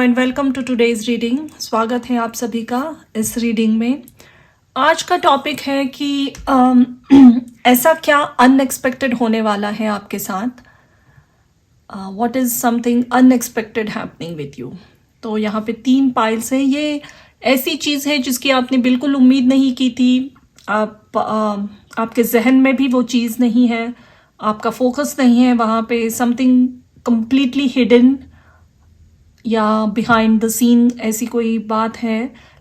And welcome to today's reading. स्वागत है आप सभी का इस रीडिंग में। आज का टॉपिक है कि ऐसा क्या अनएक्सपेक्टेड होने वाला है आपके साथ। What is something unexpected happening with you. तो यहाँ पे 3 पाइल्स हैं। ये ऐसी चीज़ है जिसकी आपने बिल्कुल उम्मीद नहीं की थी। आपके जहन में भी वो चीज़ नहीं है, आपका फोकस नहीं है वहाँ पे। समथिंग कंप्लीटली हिडन या बिहाइंड द सीन ऐसी कोई बात है,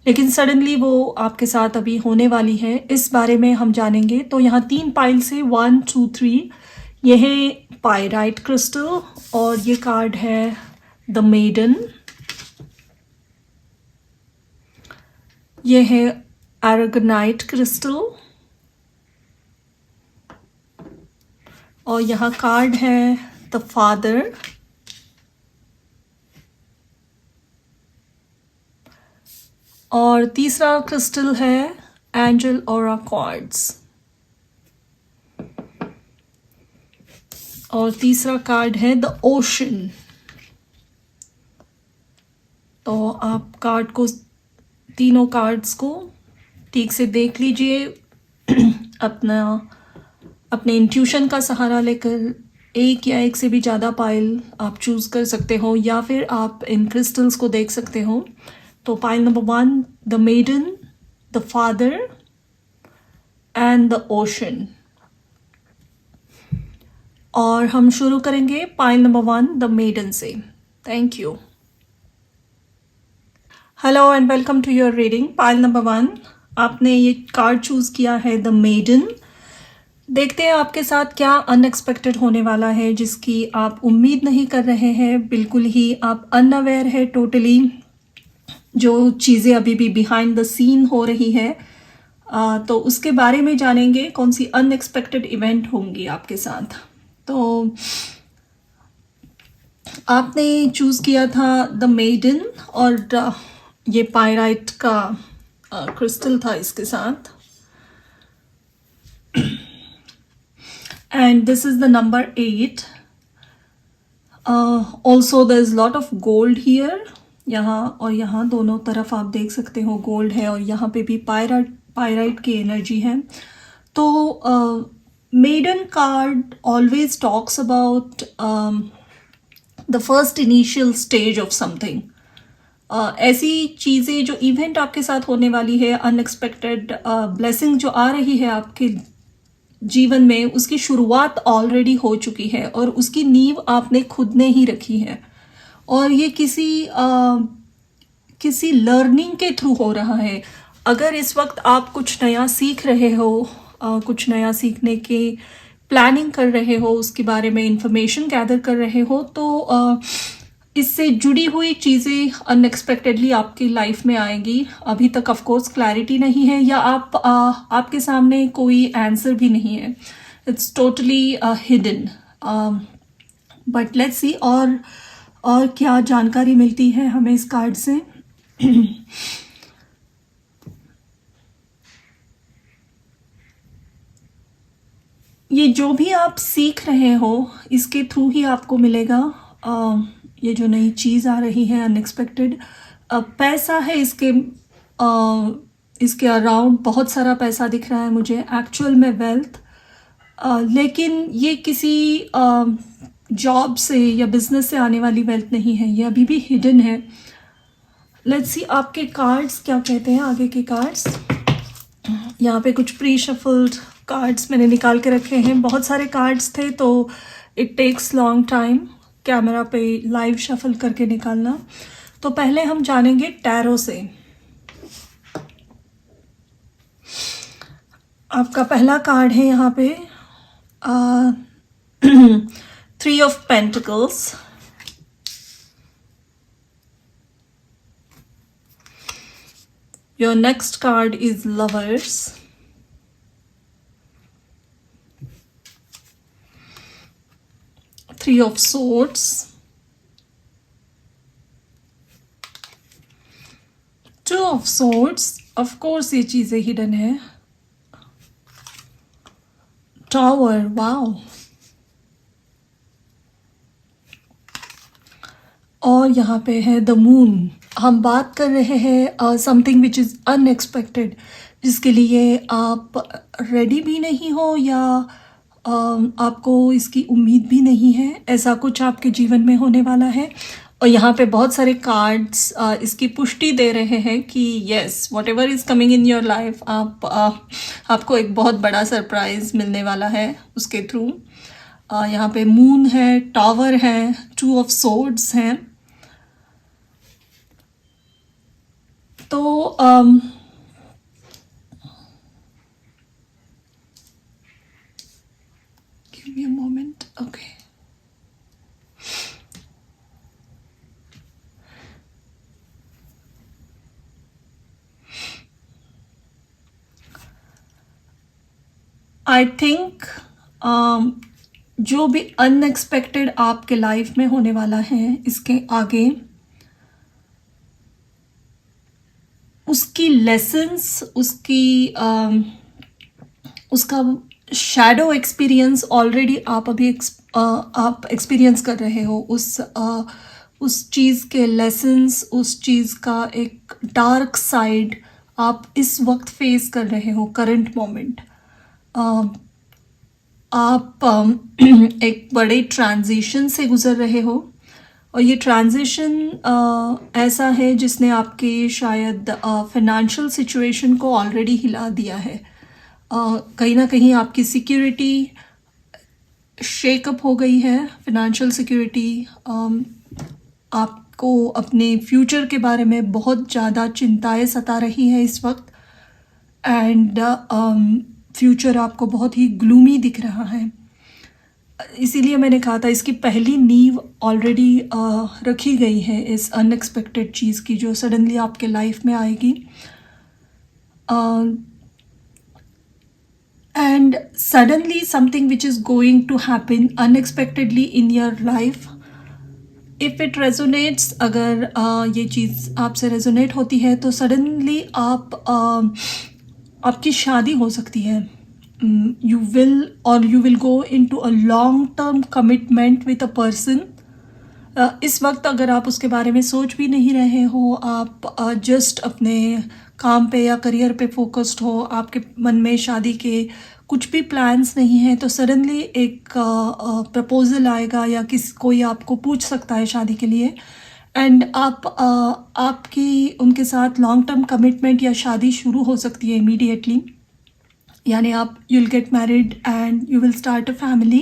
लेकिन सडनली वो आपके साथ अभी होने वाली है। इस बारे में हम जानेंगे। तो यहाँ 3 पाइल से 1 2 3 ये है पायराइट क्रिस्टल और ये कार्ड है द मेडन। ये है एरागोनाइट क्रिस्टल और यहाँ कार्ड है द फादर। और तीसरा क्रिस्टल है एंजल ऑरा क्वार्ट्ज। और तीसरा कार्ड है द ओशन। तो आप तीनों कार्ड्स को ठीक से देख लीजिए। अपने इंट्यूशन का सहारा लेकर एक या एक से भी ज़्यादा पाइल आप चूज़ कर सकते हो, या फिर आप इन क्रिस्टल्स को देख सकते हो। तो pile number 1 the maiden, the father and the ocean. और हम शुरू करेंगे पाइल नंबर 1 द मेडन से। Thank you. Hello and welcome to your reading. Pile number 1, आपने ये कार्ड चूज किया है द मेडन। देखते हैं आपके साथ क्या अनएक्सपेक्टेड होने वाला है जिसकी आप उम्मीद नहीं कर रहे हैं। बिल्कुल ही आप अनअवेयर है टोटली। जो चीज़ें अभी भी बिहाइंड द सीन हो रही है, तो उसके बारे में जानेंगे। कौन सी अनएक्सपेक्टेड इवेंट होंगी आपके साथ। तो आपने चूज किया था द मेडन और ये पायराइट का क्रिस्टल था इसके साथ। And this is the number 8। Also there is lot of gold here. यहाँ और यहाँ दोनों तरफ आप देख सकते हो गोल्ड है, और यहाँ पे भी पायराइट की एनर्जी है। तो maiden card always talks about the first initial stage of something. ऐसी चीज़ें जो इवेंट आपके साथ होने वाली है, अनएक्सपेक्टेड ब्लेसिंग जो आ रही है आपके जीवन में, उसकी शुरुआत ऑलरेडी हो चुकी है और उसकी नींव आपने खुद ने ही रखी है। और ये किसी लर्निंग के थ्रू हो रहा है। अगर इस वक्त आप कुछ नया सीख रहे हो, कुछ नया सीखने की प्लानिंग कर रहे हो, उसके बारे में इंफॉर्मेशन गैदर कर रहे हो, तो इससे जुड़ी हुई चीज़ें अनएक्सपेक्टेडली आपकी लाइफ में आएंगी। अभी तक ऑफ कोर्स क्लैरिटी नहीं है, या आपके सामने कोई आंसर भी नहीं है। It's totally hidden. But let's see और क्या जानकारी मिलती है हमें इस कार्ड से। ये जो भी आप सीख रहे हो इसके थ्रू ही आपको मिलेगा। ये जो नई चीज़ आ रही है अनएक्सपेक्टेड, पैसा है इसके अराउंड बहुत सारा पैसा दिख रहा है मुझे, एक्चुअल में वेल्थ। लेकिन ये किसी जॉब से या बिजनेस से आने वाली वेल्थ नहीं है, ये अभी भी हिडन है। लेट्स सी आपके कार्ड्स क्या कहते हैं। आगे के कार्ड्स, यहाँ पे कुछ प्री शफल्ड कार्ड्स मैंने निकाल के रखे हैं। बहुत सारे कार्ड्स थे तो it takes long time camera पे लाइव शफल करके निकालना। तो पहले हम जानेंगे टैरो से। आपका पहला कार्ड है यहाँ पे 3 of Pentacles। Your next card is Lovers। Three of Swords। Two of Swords। Of course ये चीज़ें हिडन है। Tower, wow। और यहाँ पे है द मून। हम बात कर रहे हैं समथिंग विच इज़ अनएक्सपेक्टेड, जिसके लिए आप रेडी भी नहीं हो या आपको इसकी उम्मीद भी नहीं है। ऐसा कुछ आपके जीवन में होने वाला है। और यहाँ पे बहुत सारे कार्ड्स इसकी पुष्टि दे रहे हैं कि yes, what ever is coming in your life, आपको एक बहुत बड़ा सरप्राइज़ मिलने वाला है उसके थ्रू। यहाँ पे मून है, टावर है, टू ऑफ सोर्ड्स हैं। तो give me a moment. Okay, I think जो भी अनएक्सपेक्टेड आपके लाइफ में होने वाला है इसके आगे, उसकी लेसन्स, उसका शैडो एक्सपीरियंस ऑलरेडी आप अभी आप एक्सपीरियंस कर रहे हो। उस चीज़ के लेसन्स, उस चीज़ का एक डार्क साइड आप इस वक्त फेस कर रहे हो, करंट मोमेंट। आप एक बड़े ट्रांजिशन से गुज़र रहे हो और ये ट्रांजिशन ऐसा है जिसने आपके शायद फाइनेंशियल सिचुएशन को ऑलरेडी हिला दिया है। कहीं ना कहीं आपकी सिक्योरिटी शेकअप हो गई है, फाइनेंशियल सिक्योरिटी। आपको अपने फ्यूचर के बारे में बहुत ज़्यादा चिंताएं सता रही है इस वक्त, एंड फ्यूचर आपको बहुत ही ग्लूमी दिख रहा है। इसीलिए मैंने कहा था इसकी पहली नींव ऑलरेडी रखी गई है इस अनएक्सपेक्टेड चीज़ की, जो सडनली आपके लाइफ में आएगी। And suddenly something which is going to happen unexpectedly in your life. If it resonates, अगर ये चीज़ आपसे रेजोनेट होती है तो सडनली आपकी शादी हो सकती है। you will go into a long term commitment with a person। इस वक्त अगर आप उसके बारे में सोच भी नहीं रहे हो, आप जस्ट अपने काम पे या करियर पे फोकस्ड हो, आपके मन में शादी के कुछ भी प्लान्स नहीं हैं, तो सडनली एक प्रपोजल आएगा या कोई आपको पूछ सकता है शादी के लिए, एंड आपकी उनके साथ लॉन्ग टर्म कमिटमेंट या शादी शुरू हो सकती है इमीडिएटली। यानी आप you'll get married and you will start a family।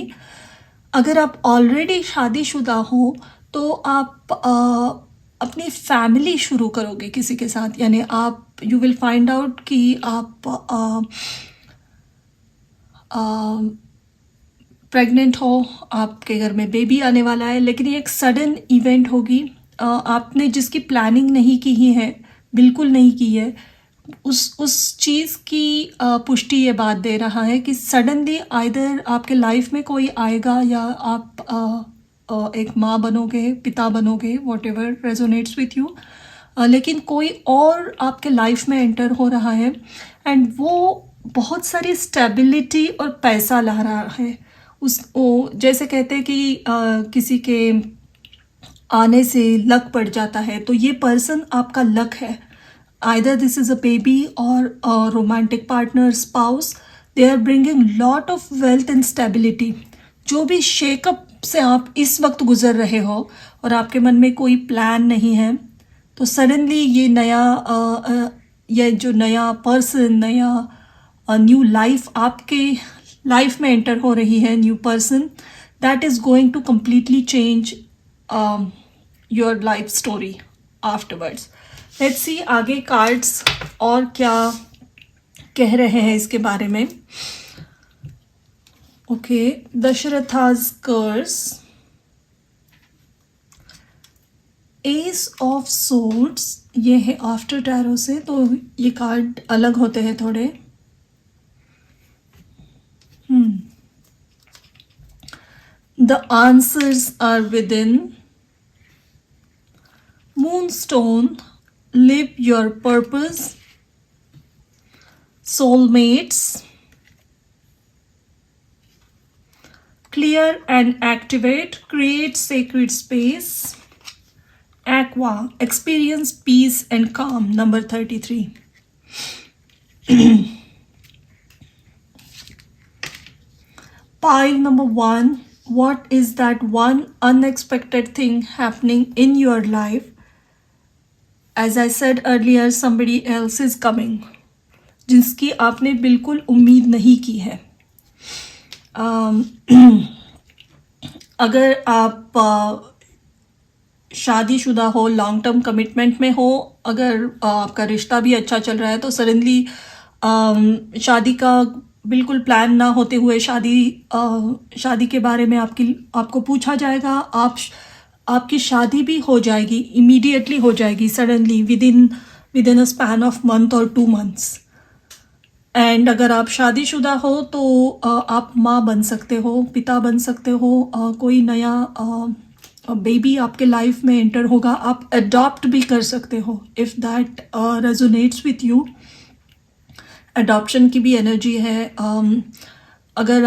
अगर आप ऑलरेडी शादीशुदा हो तो आप अपनी फैमिली शुरू करोगे किसी के साथ। यानी आप यू विल फाइंड आउट कि आप प्रेग्नेंट हो, आपके घर में बेबी आने वाला है, लेकिन ये एक सडन इवेंट होगी। आपने जिसकी प्लानिंग नहीं की ही है, बिल्कुल नहीं की है, उस चीज़ की पुष्टि ये बात दे रहा है कि सडनली आइदर आपके लाइफ में कोई आएगा या आप एक माँ बनोगे, पिता बनोगे, what ever resonates with you, लेकिन कोई और आपके लाइफ में एंटर हो रहा है एंड वो बहुत सारी स्टेबिलिटी और पैसा ला रहा है। जैसे कहते हैं कि किसी के आने से लक पड़ जाता है, तो ये पर्सन आपका लक है। Either this is a baby or a romantic partner, spouse, they are bringing lot of wealth and stability। जो भी शेकअप से आप इस वक्त गुजर रहे हो और आपके मन में कोई प्लान नहीं है, तो सडनली ये जो नया पर्सन, नया न्यू लाइफ आपके लाइफ में एंटर हो रही है, new person that is going to completely change your life story afterwards. Let's see आगे कार्ड्स और क्या कह रहे हैं इसके बारे में। Okay, Dasharatha's curse, ace of swords, ये है आफ्टर टैरो से, तो ये कार्ड अलग होते हैं थोड़े। The answers are within, moonstone, live your purpose, soulmates, clear and activate, create sacred space, Aqua, experience peace and calm. Number 33. Pile number 1. What is that one unexpected thing happening in your life? As I said earlier, somebody else is coming, जिसकी आपने बिल्कुल उम्मीद नहीं की है. अगर आप शादीशुदा हो, लॉन्ग टर्म कमिटमेंट में हो, अगर आपका रिश्ता भी अच्छा चल रहा है, तो सडनली शादी का बिल्कुल प्लान ना होते हुए शादी के बारे में आपको पूछा जाएगा. आपकी शादी भी हो जाएगी, इमीडिएटली हो जाएगी, suddenly with in a span of month और 2 months. एंड अगर आप शादीशुदा हो तो आप माँ बन सकते हो, पिता बन सकते हो, कोई नया बेबी आपके लाइफ में एंटर होगा. आप अडॉप्ट भी कर सकते हो if that resonates with you. Adoption की भी एनर्जी है. अगर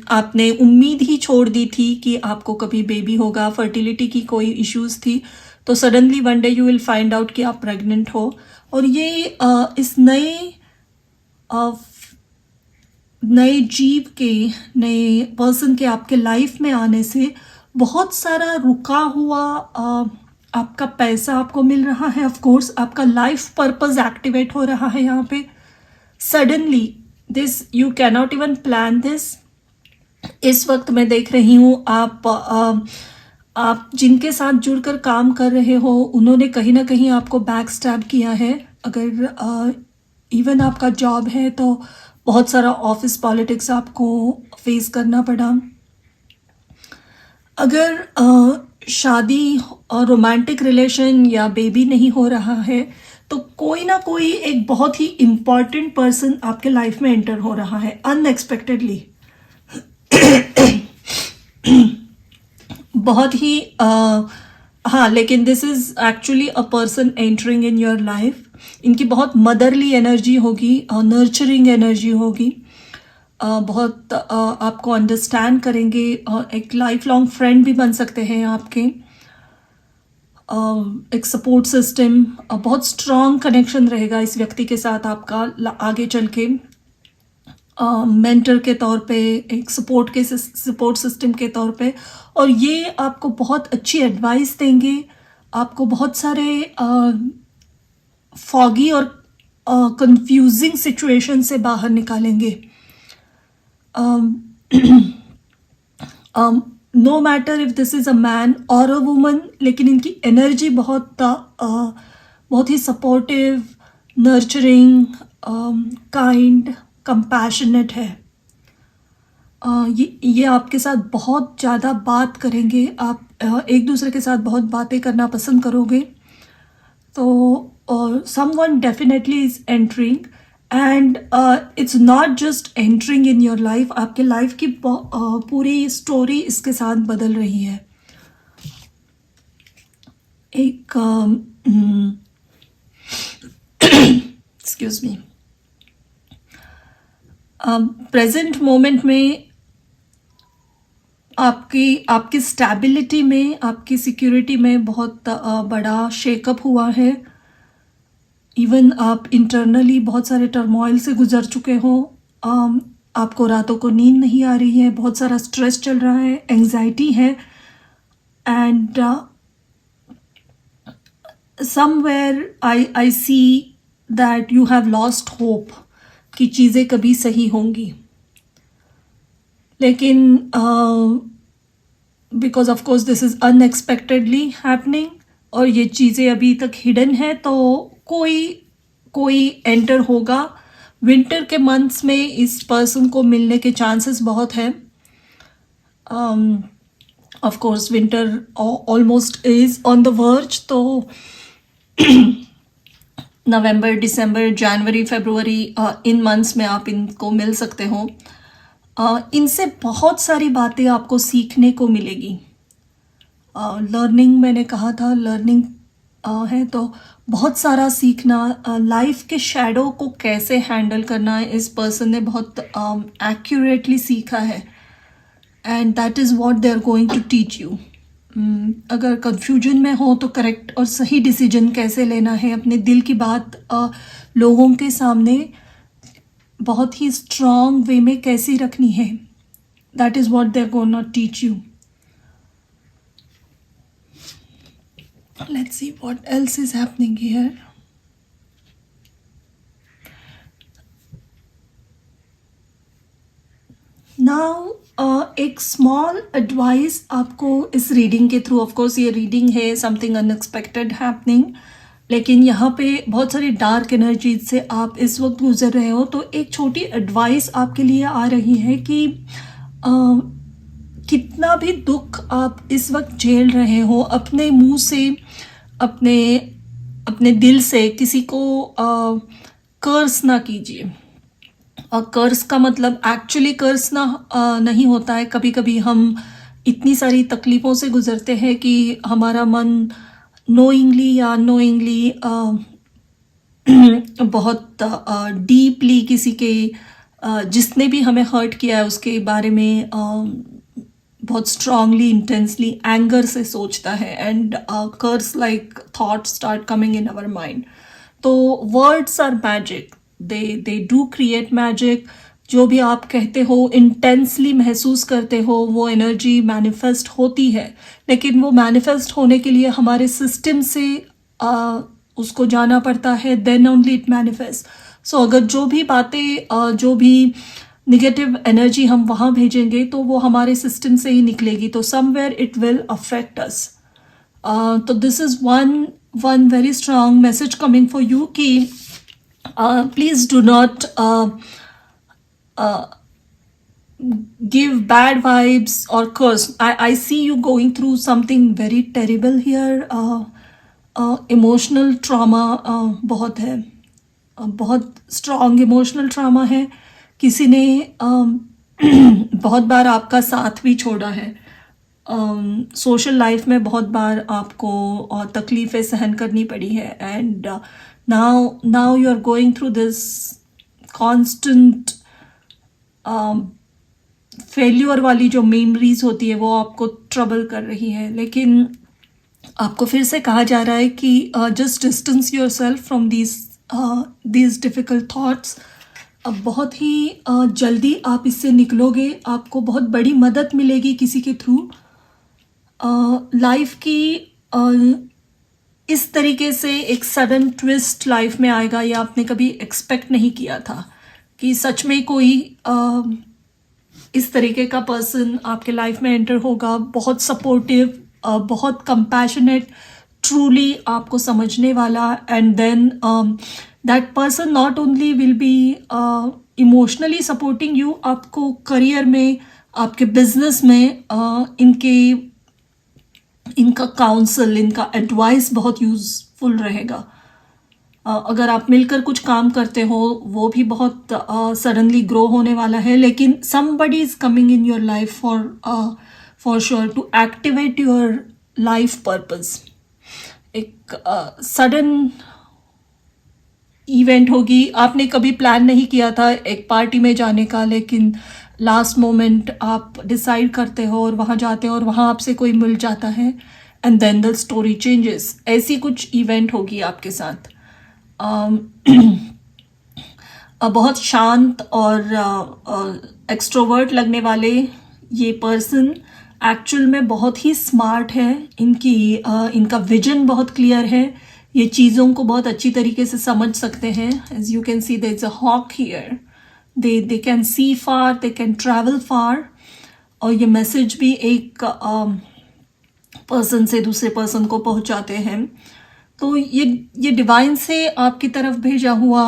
आपने उम्मीद ही छोड़ दी थी कि आपको कभी बेबी होगा, फर्टिलिटी की कोई इश्यूज थी, तो suddenly one day you will find out कि आप प्रेग्नेंट हो. और ये इस नए जीव के, नए पर्सन के आपके लाइफ में आने से बहुत सारा रुका हुआ आपका पैसा आपको मिल रहा है. ऑफ कोर्स आपका लाइफ पर्पस एक्टिवेट हो रहा है यहाँ पे. Suddenly this you can not even plan this. इस वक्त मैं देख रही हूँ आप जिनके साथ जुड़कर काम कर रहे हो, उन्होंने कहीं ना कहीं आपको बैक स्टैब किया है. अगर इवन आपका जॉब है तो बहुत सारा ऑफिस पॉलिटिक्स आपको फेस करना पड़ा. अगर शादी और रोमांटिक रिलेशन या बेबी नहीं हो रहा है, तो कोई ना कोई एक बहुत ही इम्पॉर्टेंट पर्सन आपके लाइफ में एंटर हो रहा है अनएक्सपेक्टेडली. बहुत ही हाँ, लेकिन this is actually a person entering in your life. इनकी बहुत मदरली एनर्जी होगी, नर्चरिंग एनर्जी होगी, बहुत आपको अंडरस्टैंड करेंगे, एक लाइफ लॉन्ग फ्रेंड भी बन सकते हैं आपके. एक सपोर्ट सिस्टम, बहुत स्ट्रॉन्ग कनेक्शन रहेगा इस व्यक्ति के साथ आपका आगे चल के. मेंटर के तौर पे, एक सपोर्ट सिस्टम के तौर पे. और ये आपको बहुत अच्छी एडवाइस देंगे, आपको बहुत सारे फॉगी और कंफ्यूजिंग सिचुएशन से बाहर निकालेंगे. No matter if this is a man और अ वुमन, लेकिन इनकी एनर्जी बहुत ही सपोर्टिव, नर्चरिंग, काइंड, कंपैशनेट है. ये आपके साथ बहुत ज़्यादा बात करेंगे. आप एक दूसरे के साथ बहुत बातें करना पसंद करोगे. तो someone definitely is entering, and it's not just entering in your life. आपके लाइफ की पूरी स्टोरी इसके साथ बदल रही है. एक एक्सक्यूज मी, प्रेजेंट मोमेंट में आपकी स्टेबिलिटी में, आपकी सिक्योरिटी में बहुत बड़ा शेकअप हुआ है. इवन आप इंटरनली बहुत सारे टर्मोइल से गुजर चुके हो. आपको रातों को नींद नहीं आ रही है, बहुत सारा स्ट्रेस चल रहा है, एंजाइटी है. And somewhere I see that you have lost hope कि चीज़ें कभी सही होंगी. लेकिन because of course this is unexpectedly happening, और ये चीज़ें अभी तक हिडन है, तो कोई एंटर होगा. विंटर के मंथ्स में इस पर्सन को मिलने के चांसेस बहुत हैं. Of course winter almost is on the verge, तो नवंबर, दिसंबर, जनवरी, फरवरी, इन मंथ्स में आप इनको मिल सकते हो. इनसे बहुत सारी बातें आपको सीखने को मिलेगी. लर्निंग, मैंने कहा था लर्निंग है, तो बहुत सारा सीखना. लाइफ के शैडो को कैसे हैंडल करना है, इस पर्सन ने बहुत एक्यूरेटली सीखा है. And that is what they are going to teach you. अगर कन्फ्यूजन में हो तो करेक्ट और सही डिसीजन कैसे लेना है, अपने दिल की बात लोगों के सामने बहुत ही स्ट्रॉन्ग वे में कैसी रखनी है, that is what they are gonna teach you. Let's see what else is happening here. Now एक स्मॉल एडवाइस आपको इस रीडिंग के थ्रू, ऑफ कोर्स ये रीडिंग है समथिंग अनएक्सपेक्टेड हैपनिंग, लेकिन यहाँ पे बहुत सारी डार्क एनर्जीज से आप इस वक्त गुजर रहे हो, तो एक छोटी एडवाइस आपके लिए आ रही है कि कितना भी दुख आप इस वक्त झेल रहे हो, अपने मुंह से, अपने अपने दिल से किसी को कर्स ना कीजिए. कर्स का मतलब एक्चुअली कर्स ना नहीं होता है. कभी कभी हम इतनी सारी तकलीफ़ों से गुजरते हैं कि हमारा मन नोइंगली या अननोइंगली बहुत डीपली किसी के जिसने भी हमें हर्ट किया है उसके बारे में बहुत स्ट्रांगली इंटेंसली एंगर से सोचता है, and curse like thoughts start coming in our mind. तो words are magic, they do create magic. जो भी आप कहते हो, इंटेंसली महसूस करते हो, वो एनर्जी मैनिफेस्ट होती है, लेकिन वो मैनिफेस्ट होने के लिए हमारे सिस्टम से उसको जाना पड़ता है, देन ओनली इट मैनिफेस्ट. सो अगर जो भी बातें जो भी निगेटिव एनर्जी हम वहाँ भेजेंगे तो वो हमारे सिस्टम से ही निकलेगी, तो somewhere it will affect us. तो this is one very strong message coming for you कि please do not give bad vibes or curse. I see you going through something very terrible here. Emotional trauma बहुत है, बहुत strong emotional trauma है. किसी ने बहुत बार आपका साथ भी छोड़ा है. सोशल लाइफ में बहुत बार आपको तकलीफ़ें सहन करनी पड़ी है, and now you are going through this constant failure वाली जो मेमोरीज होती है वो आपको ट्रबल कर रही है. लेकिन आपको फिर से कहा जा रहा है कि just distance your self from these difficult thoughts. अब बहुत ही जल्दी आप इससे निकलोगे, आपको बहुत बड़ी मदद मिलेगी किसी के थ्रू. लाइफ की इस तरीके से एक सडन ट्विस्ट लाइफ में आएगा, या आपने कभी एक्सपेक्ट नहीं किया था कि सच में कोई इस तरीके का पर्सन आपके लाइफ में एंटर होगा. बहुत सपोर्टिव, बहुत कंपैशनेट, ट्रूली आपको समझने वाला, and then that person not only will be emotionally supporting you, आपको करियर में, आपके बिजनेस में इनका काउंसल, इनका एडवाइस बहुत यूज़फुल रहेगा. अगर आप मिलकर कुछ काम करते हो वो भी बहुत सडनली ग्रो होने वाला है. लेकिन somebody is coming in your life for sure to activate your life purpose. एक सडन इवेंट होगी, आपने कभी प्लान नहीं किया था एक पार्टी में जाने का, लेकिन लास्ट मोमेंट आप डिसाइड करते हो और वहाँ जाते हो और वहाँ आपसे कोई मिल जाता है, and then the story changes. ऐसी कुछ इवेंट होगी आपके साथ. बहुत शांत और एक्सट्रोवर्ट लगने वाले ये पर्सन एक्चुअल में बहुत ही स्मार्ट है. इनका विजन बहुत क्लियर है, ये चीज़ों को बहुत अच्छी तरीके से समझ सकते हैं. As you can see there is a hawk here, they can see far, they can travel far. और ये मैसेज भी एक पर्सन से दूसरे पर्सन को पहुंचाते हैं. तो ये डिवाइन से आपकी तरफ भेजा हुआ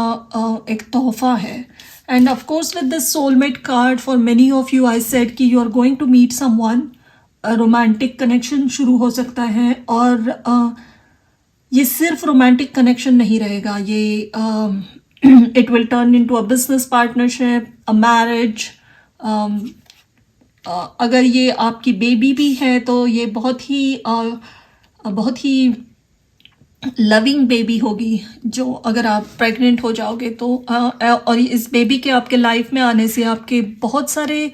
एक तोहफा है. And of course with this soulmate card for many of you I said कि you are going to meet someone, romantic connection शुरू हो सकता है. और ये सिर्फ रोमांटिक कनेक्शन नहीं रहेगा, ये it will turn into a business partnership, a marriage. अगर ये आपकी बेबी भी है तो ये बहुत ही लविंग बेबी होगी, जो अगर आप प्रेग्नेंट हो जाओगे तो और इस बेबी के आपके लाइफ में आने से आपके बहुत सारे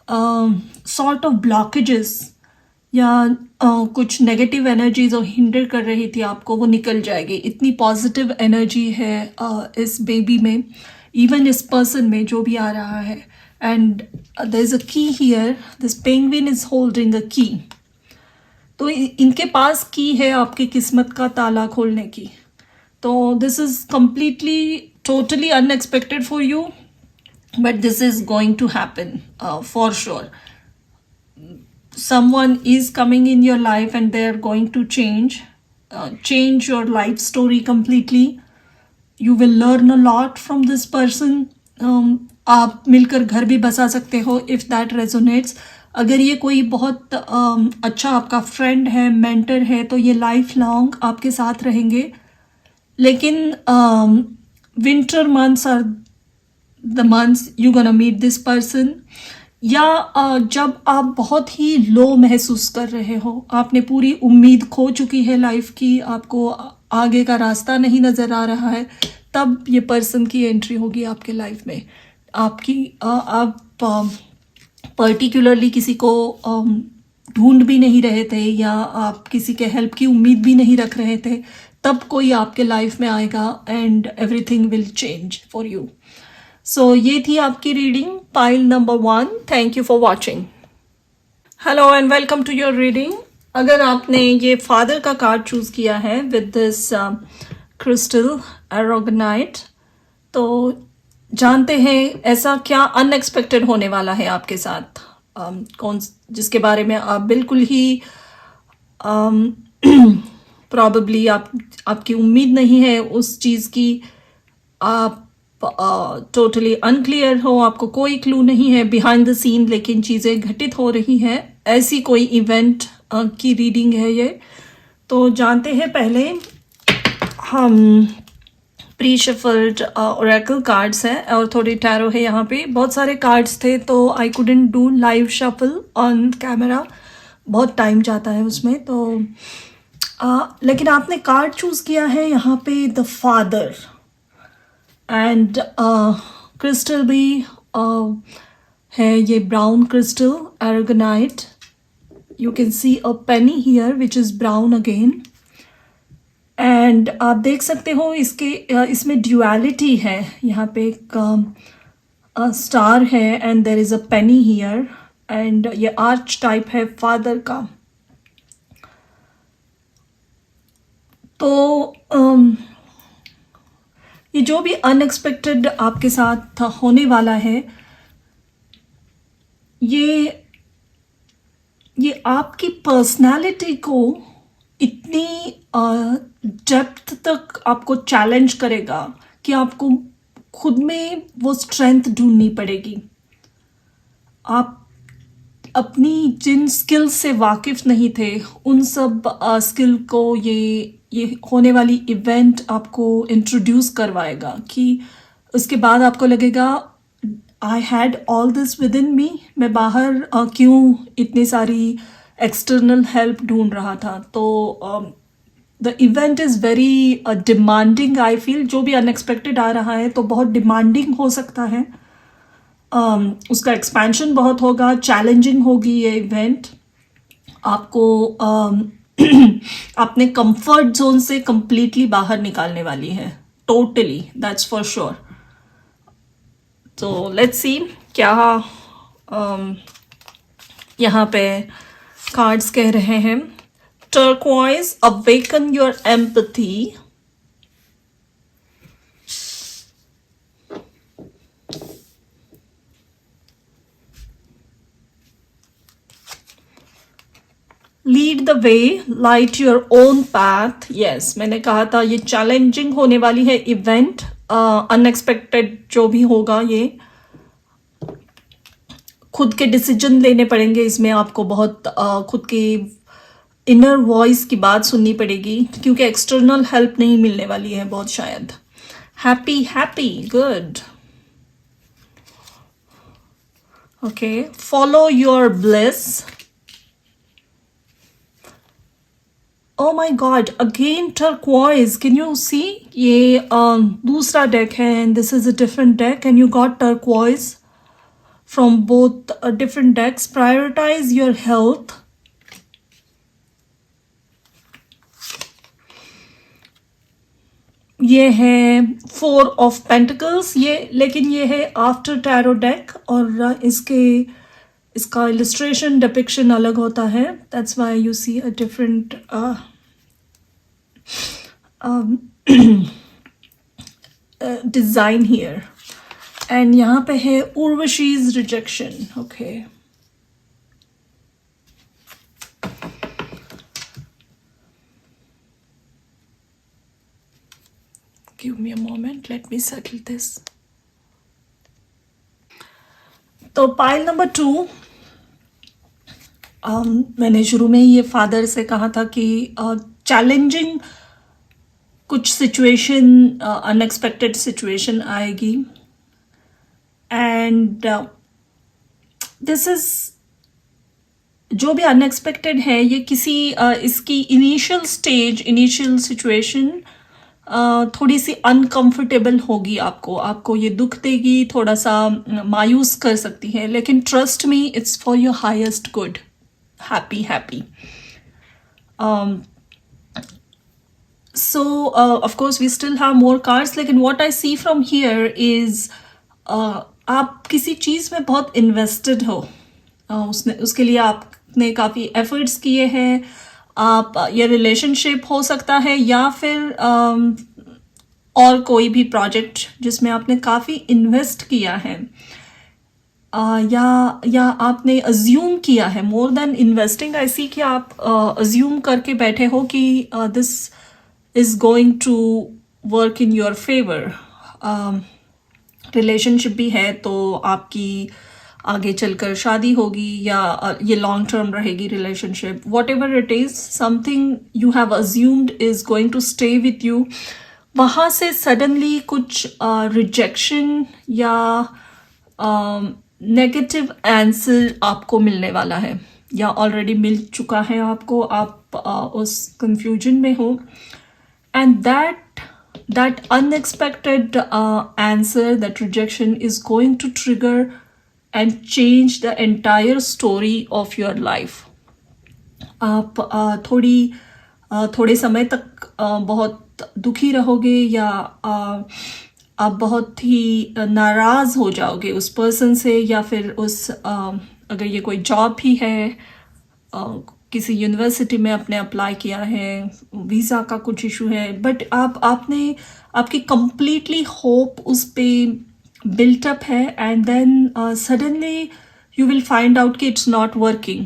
सॉर्ट ऑफ ब्लॉकेजेस या कुछ नेगेटिव एनर्जीज और हिंडर कर रही थी आपको, वो निकल जाएगी. इतनी पॉजिटिव एनर्जी है इस बेबी में, इवन इस पर्सन में जो भी आ रहा है. एंड देयर इज अ की here, this penguin is holding a की. तो इनके पास की है आपकी किस्मत का ताला खोलने की. तो this is completely totally unexpected for you, but this is going to happen for sure. Someone is coming in your life and they are going to change your life story completely. You will learn a lot from this person. आप मिलकर घर भी बसा सकते हो if that resonates. अगर ये कोई बहुत अच्छा आपका फ्रेंड है, मेंटर है, तो ये लाइफ लॉन्ग आपके साथ रहेंगे. लेकिन winter months are the months you gonna meet this person. या जब आप बहुत ही लो महसूस कर रहे हो, आपने पूरी उम्मीद खो चुकी है लाइफ की, आपको आगे का रास्ता नहीं नज़र आ रहा है, तब ये पर्सन की एंट्री होगी आपके लाइफ में. आप पर्टिकुलरली किसी को ढूंढ भी नहीं रहे थे, या आप किसी के हेल्प की उम्मीद भी नहीं रख रहे थे, तब कोई आपके लाइफ में आएगा and everything will change for you. So ये थी आपकी reading, pile number 1. Thank you for watching. Hello and welcome to your reading. अगर आपने ये फादर का कार्ड चूज किया है विद दिस क्रिस्टल एरोगनाइट, तो जानते हैं ऐसा क्या अनएक्सपेक्टेड होने वाला है आपके साथ, जिसके बारे में आप बिल्कुल ही प्रॉबेबली आपकी उम्मीद नहीं है उस चीज़ की. आप टोटली अनक्लियर हो, आपको कोई क्लू नहीं है बिहाइंड द सीन, लेकिन चीज़ें घटित हो रही हैं. ऐसी कोई इवेंट की रीडिंग है ये. तो जानते हैं पहले हम प्री शफल्ड ओरेकल कार्ड्स हैं और थोड़ी टैरो है. यहाँ पे बहुत सारे कार्ड्स थे तो I couldn't do live shuffle on camera, बहुत टाइम जाता है उसमें. तो लेकिन आपने कार्ड चूज़ किया है यहाँ पे द फादर, एंड क्रिस्टल भी है ये brown crystal aragonite. You can see a penny here which is brown again. And आप देख सकते हो इसमें ड्यूअलिटी है. यहाँ पे एक स्टार है and there is a penny here, and ये आर्च टाइप है फादर का. तो ये जो भी अनएक्सपेक्टेड आपके साथ होने वाला है, ये आपकी पर्सनालिटी को इतनी डेप्थ तक आपको चैलेंज करेगा कि आपको खुद में वो स्ट्रेंथ ढूंढनी पड़ेगी. आप अपनी जिन स्किल्स से वाकिफ़ नहीं थे, उन सब स्किल को ये होने वाली इवेंट आपको इंट्रोड्यूस करवाएगा, कि उसके बाद आपको लगेगा I had all this within me. मैं बाहर क्यों इतनी सारी एक्सटर्नल हेल्प ढूंढ रहा था. तो the event is very demanding. I feel जो भी अनएक्सपेक्टेड आ रहा है तो बहुत डिमांडिंग हो सकता है. उसका एक्सपेंशन बहुत होगा, चैलेंजिंग होगी ये इवेंट. आपको अपने कंफर्ट जोन से कंप्लीटली बाहर निकालने वाली है, टोटली, दैट्स फॉर श्योर. तो लेट्स सी क्या यहाँ पे कार्ड्स कह रहे हैं. Turquoise, awaken your empathy. Lead the way, light your own path. Yes, मैंने कहा था ये चैलेंजिंग होने वाली है इवेंट. अनएक्सपेक्टेड जो भी होगा, ये खुद के डिसीजन लेने पड़ेंगे इसमें. आपको बहुत खुद की इनर वॉइस की बात सुननी पड़ेगी, क्योंकि एक्सटर्नल हेल्प नहीं मिलने वाली है बहुत शायद. Happy happy, good. Okay, follow your bliss. Oh my God, again turquoise. Can you see? ये दूसरा deck है and this is a different deck and you got turquoise from both different decks. Prioritize your health. ये है 4 of Pentacles, ये लेकिन ये है after tarot deck, और इसका इलिस्ट्रेशन डिपिक्शन अलग होता है. That's why you see a different design here. And यहाँ पे है Urvashi's rejection. Okay, give me a moment, let me settle this. तो पाइल नंबर 2, मैंने शुरू में ये फादर से कहा था कि चैलेंजिंग कुछ सिचुएशन, अनएक्सपेक्टेड सिचुएशन आएगी. एंड दिस इज, जो भी अनएक्सपेक्टेड है ये किसी इसकी इनिशियल सिचुएशन थोड़ी सी अनकंफर्टेबल होगी. आपको ये दुख देगी, थोड़ा सा मायूस कर सकती है, लेकिन trust me, it's for your highest good. Happy. So of course we still have more cards, लेकिन what I see from here is आप किसी चीज़ में बहुत इन्वेस्टेड हो. उसके लिए आपने काफ़ी एफर्ट्स किए हैं. आप ये रिलेशनशिप हो सकता है या फिर और कोई भी प्रोजेक्ट जिसमें आपने काफ़ी इन्वेस्ट किया है, या आपने अज्यूम किया है. मोर देन इन्वेस्टिंग, आई सी कि आप अज्यूम करके बैठे हो कि this is going to work in your favour. Relationship भी है तो आपकी आगे चलकर शादी होगी, या ये लॉन्ग टर्म रहेगी relationship. Whatever it is, something you have assumed is going to stay with you. वहाँ से सडनली कुछ रिजेक्शन या नेगेटिव आंसर आपको मिलने वाला है, या ऑलरेडी मिल चुका है आपको. आप उस कंफ्यूजन में हो. And that unexpected answer, that rejection is going to trigger and change the entire story of your life. आप थोड़े समय तक बहुत दुखी रहोगे, या आप बहुत ही नाराज़ हो जाओगे उस पर्सन से, या फिर अगर ये कोई जॉब भी है, किसी यूनिवर्सिटी में आपने अप्लाई किया है, वीज़ा का कुछ इशू है, बट आपकी कंप्लीटली होप उस पे बिल्ट अप है. And then suddenly you will find out कि it's not working.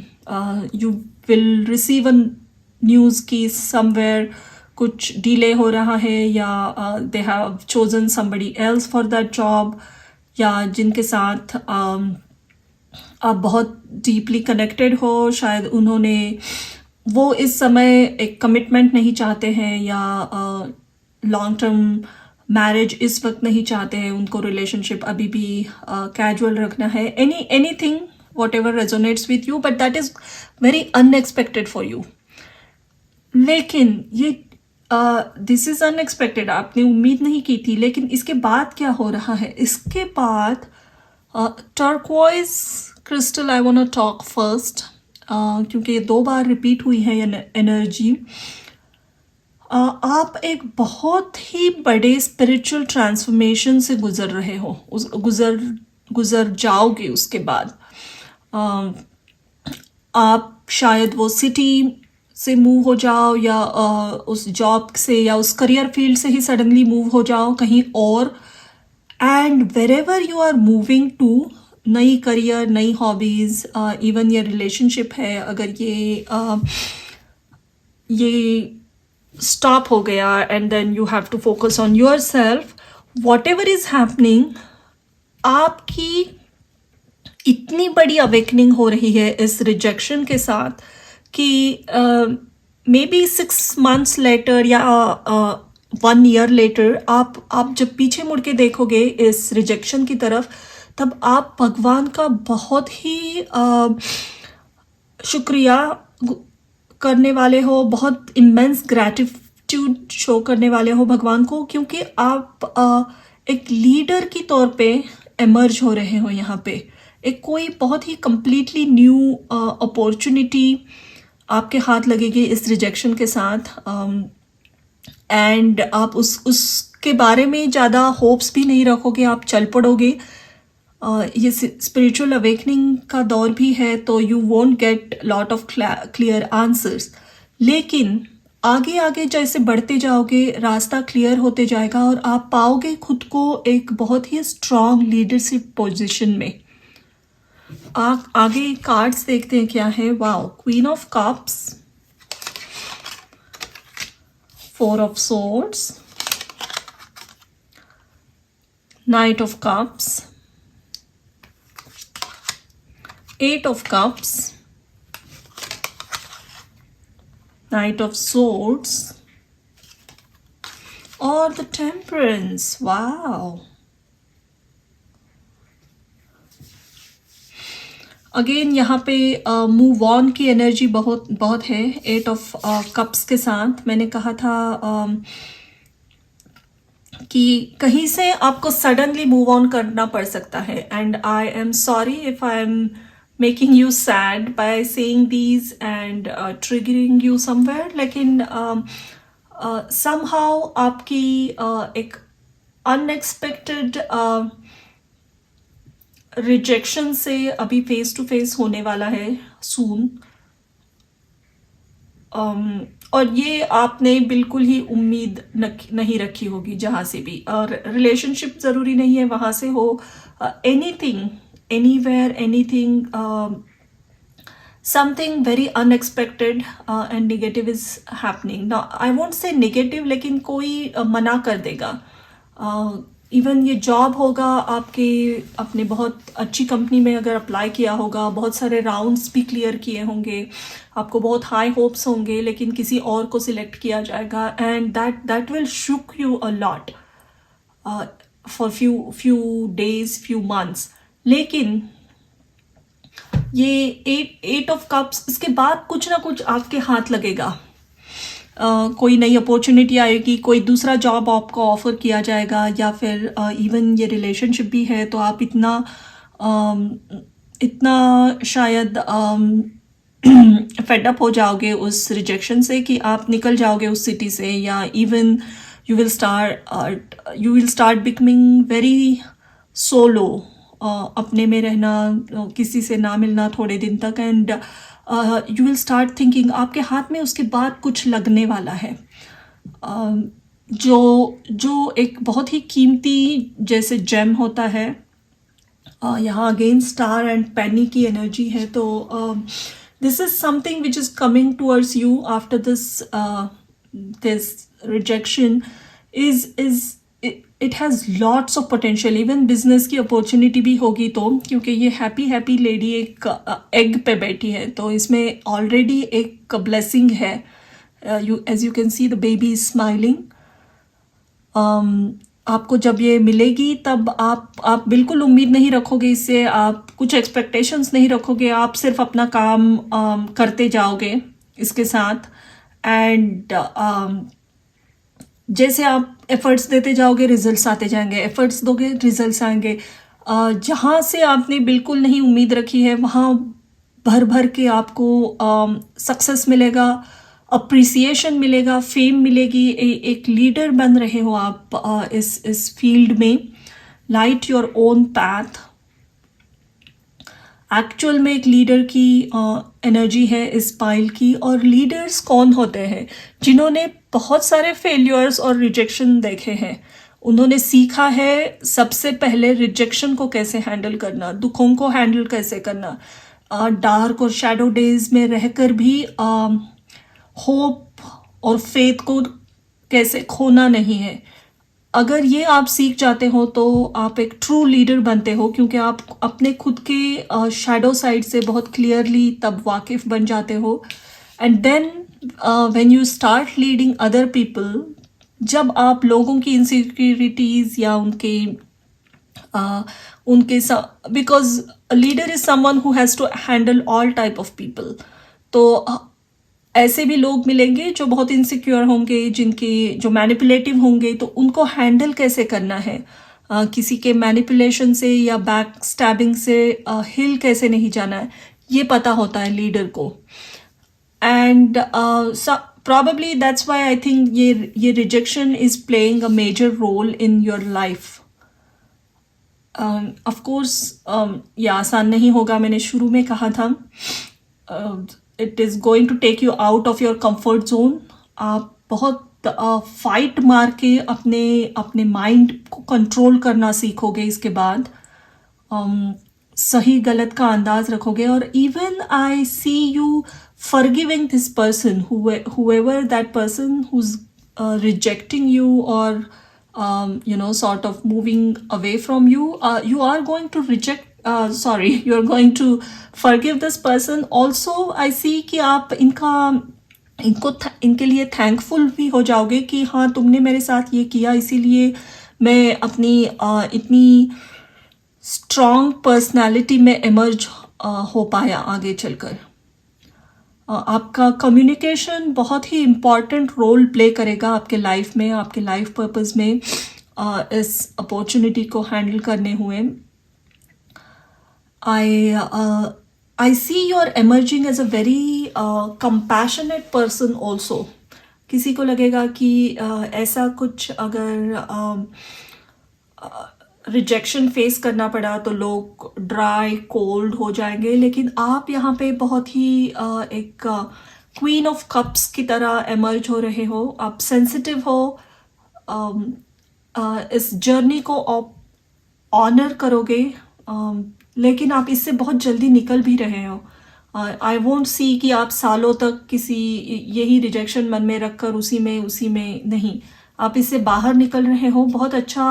You will receive a news कि समवेयर कुछ डिले हो रहा है, या they have chosen somebody else for that job, या जिनके साथ आप बहुत डीपली कनेक्टेड हो, शायद वो इस समय एक कमिटमेंट नहीं चाहते हैं, या लॉन्ग टर्म मैरिज इस वक्त नहीं चाहते हैं. उनको रिलेशनशिप अभी भी कैजुअल रखना है. Anything what ever resonates with you, but that is very unexpected for you. लेकिन ये दिस इज अनएक्सपेक्टेड, आपने उम्मीद नहीं की थी. लेकिन इसके बाद क्या हो रहा है? इसके बाद turquoise crystal I want to talk first, क्योंकि ये 2 बार रिपीट हुई है ये एनर्जी. आप एक बहुत ही बड़े स्पिरिचुअल ट्रांसफॉर्मेशन से गुजर रहे हो, गुजर जाओगे. उसके बाद आप शायद वो सिटी से मूव हो जाओ, या उस जॉब से या उस करियर फील्ड से ही सडनली मूव हो जाओ कहीं और. And wherever you are moving to, नई करियर, नई हॉबीज़, इवन ये रिलेशनशिप है, अगर ये स्टॉप हो गया, and then you have to focus on yourself. Whatever is happening, आपकी इतनी बड़ी अवेकनिंग हो रही है इस रिजेक्शन के साथ कि मे बी 6 months लेटर या 1 year लेटर आप जब पीछे मुड़ के देखोगे इस रिजेक्शन की तरफ, तब आप भगवान का बहुत ही शुक्रिया करने वाले हो, बहुत इमेंस ग्रैटिट्यूड शो करने वाले हो भगवान को, क्योंकि आप एक लीडर की तौर पे एमर्ज हो रहे हो यहाँ पे. एक कोई बहुत ही कंप्लीटली न्यू अपॉर्चुनिटी आपके हाथ लगेगी इस रिजेक्शन के साथ. एंड आप उसके बारे में ज़्यादा होप्स भी नहीं रखोगे, आप चल पड़ोगे। ये स्पिरिचुअल अवेकनिंग का दौर भी है, तो you won't get lot of clear answers, लेकिन आगे आगे जैसे बढ़ते जाओगे रास्ता क्लियर होते जाएगा और आप पाओगे खुद को एक बहुत ही स्ट्रांग लीडरशिप पोजीशन में। आगे कार्ड्स देखते हैं क्या है। Wow, queen of cups, 4 of swords, night of cups, 8 of cups, knight of swords और the temperance। wow, अगेन यहाँ पे मूव ऑन की एनर्जी बहुत बहुत है 8 ऑफ कप्स के साथ। मैंने कहा था कि कहीं से आपको सडनली मूव ऑन करना पड़ सकता है, and I am sorry if I am making you sad by saying these and triggering you somewhere, लेकिन somehow आपकी एक unexpected rejection से अभी face to face होने वाला है soon। और ये आपने बिल्कुल ही उम्मीद नहीं रखी होगी जहाँ से भी, और रिलेशनशिप ज़रूरी नहीं है वहाँ से हो, anything, anywhere, anything, something very unexpected and negative is happening now। I won't say negative, लेकिन कोई मना कर देगा। इवन ये जॉब होगा आपके अपने बहुत अच्छी कंपनी में अगर अप्लाई किया होगा, बहुत सारे राउंड्स भी क्लियर किए होंगे, आपको बहुत हाई होप्स होंगे, लेकिन किसी और को सिलेक्ट किया जाएगा, and that will shook you a lot for few days, few months। लेकिन ये 8 ऑफ कप्स, इसके बाद कुछ ना कुछ आपके हाथ लगेगा। कोई नई अपॉर्चुनिटी आएगी, कोई दूसरा जॉब आपको ऑफर किया जाएगा, या फिर इवन ये रिलेशनशिप भी है तो आप इतना शायद फेड अप हो जाओगे उस रिजेक्शन से कि आप निकल जाओगे उस सिटी से, या even you will start becoming very solo, अपने में रहना, किसी से ना मिलना थोड़े दिन तक, and you will start thinking आपके हाथ में उसके बाद कुछ लगने वाला है, जो एक बहुत ही कीमती जैसे जेम होता है। यहाँ अगेन स्टार एंड पेनी की एनर्जी है, तो this is something which is coming towards you after this rejection. It has lots of potential, even business की अपॉर्चुनिटी भी होगी, तो क्योंकि ये हैप्पी लेडी एक एग पे बैठी है, तो इसमें ऑलरेडी एक ब्लेसिंग है। As you can see the baby is smiling. आपको जब ये मिलेगी तब आप बिल्कुल उम्मीद नहीं रखोगे इससे, आप कुछ एक्सपेक्टेशंस नहीं रखोगे, आप सिर्फ अपना काम करते जाओगे इसके साथ, एंड जैसे आप एफर्ट्स देते जाओगे रिजल्ट्स आते जाएंगे, एफर्ट्स दोगे रिजल्ट्स आएंगे। जहाँ से आपने बिल्कुल नहीं उम्मीद रखी है वहाँ भर के आपको सक्सेस मिलेगा, अप्रिसिएशन मिलेगा, फेम मिलेगी, एक लीडर बन रहे हो आप इस फील्ड में। Light your own path. Actual में एक लीडर की एनर्जी है इस पाइल की। और लीडर्स कौन होते हैं? जिन्होंने बहुत सारे फेल्यूर्स और रिजेक्शन देखे हैं, उन्होंने सीखा है सबसे पहले रिजेक्शन को कैसे हैंडल करना, दुखों को हैंडल कैसे करना, डार्क और शैडो डेज में रहकर भी होप और फेथ को कैसे खोना नहीं है। अगर ये आप सीख जाते हो तो आप एक ट्रू लीडर बनते हो, क्योंकि आप अपने खुद के शैडो साइड से बहुत क्लियरली तब वाकिफ बन जाते हो। And then when you start leading other people, जब आप लोगों की इनसिक्योरिटीज़ या उनके because leader is someone who has to handle all type of people, तो ऐसे भी लोग मिलेंगे जो बहुत इनसिक्योर होंगे, जिनके जो मैनिपुलेटिव होंगे, तो उनको हैंडल कैसे करना है, किसी के मैनिपुलेशन से या बैक स्टैबिंग से हिल कैसे नहीं जाना है, ये पता होता है लीडर को। And probably that's why I think ये rejection is playing a major role in your life. Of course, ये आसान नहीं होगा, मैंने शुरू में कहा था. It is going to take you out of your comfort zone. आप बहुत फाइट मार के अपने माइंड को कंट्रोल करना सीखोगे इसके बाद. सही गलत का अंदाज रखोगे. और even I see you forgiving this person, whoever that person who's rejecting you or sort of moving away from you, you are going to you are going to forgive this person. Also I see कि आप इनके लिए thankful भी हो जाओगे कि हाँ तुमने मेरे साथ ये किया, इसीलिए मैं अपनी इतनी स्ट्रॉन्ग पर्सनालिटी में इमर्ज हो पाया आगे चलकर. आपका कम्युनिकेशन बहुत ही इम्पॉर्टेंट रोल प्ले करेगा आपके लाइफ में, आपके लाइफ पर्पस में, इस अपॉर्चुनिटी को हैंडल करने हुए. I see you are emerging as a very compassionate person also. किसी को लगेगा कि ऐसा कुछ अगर रिजेक्शन फेस करना पड़ा तो लोग ड्राई कोल्ड हो जाएंगे, लेकिन आप यहाँ पे बहुत ही एक क्वीन ऑफ कप्स की तरह एमर्ज हो रहे हो. आप सेंसिटिव हो, इस जर्नी को आप ऑनर करोगे, लेकिन आप इससे बहुत जल्दी निकल भी रहे हो. आई वोंट सी कि आप सालों तक किसी यही रिजेक्शन मन में रखकर उसी में नहीं, आप इससे बाहर निकल रहे हो. बहुत अच्छा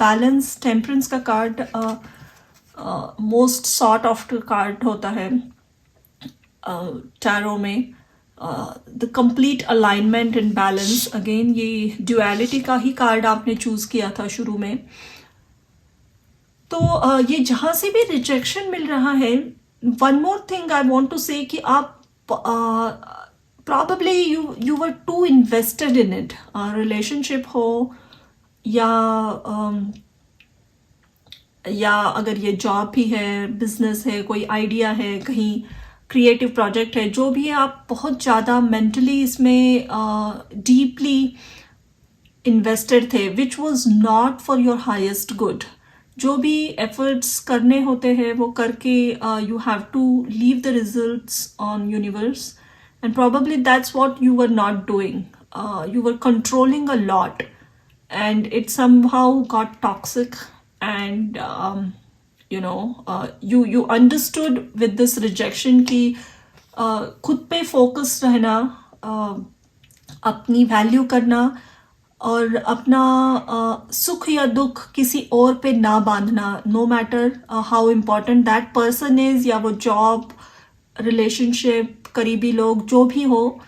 बैलेंस, टेम्परेंस का card most sort after card होता है टैरो में. The complete alignment and balance. Again ये ड्यूअलिटी का ही कार्ड आपने चूज किया था शुरू में. तो ये जहाँ से भी रिजेक्शन मिल रहा है, one more thing I want to say कि आप probably you were too invested in it. Relationship हो या अगर ये जॉब भी है, बिजनेस है, कोई आइडिया है, कहीं क्रिएटिव प्रोजेक्ट है, जो भी है, आप बहुत ज़्यादा मेंटली इसमें डीपली इन्वेस्टेड थे, which was not for your highest good. जो भी एफर्ट्स करने होते हैं वो करके you have to leave the results on universe. And probably that's what you were not doing. You were controlling a lot, and it somehow got toxic. And you understood with this rejection कि खुद पे focus रहना, अपनी value करना और अपना सुख या दुख किसी और पे ना बांधना. no matter how important that person is, या वो जॉब, रिलेशनशिप, करीबी लोग जो भी हो,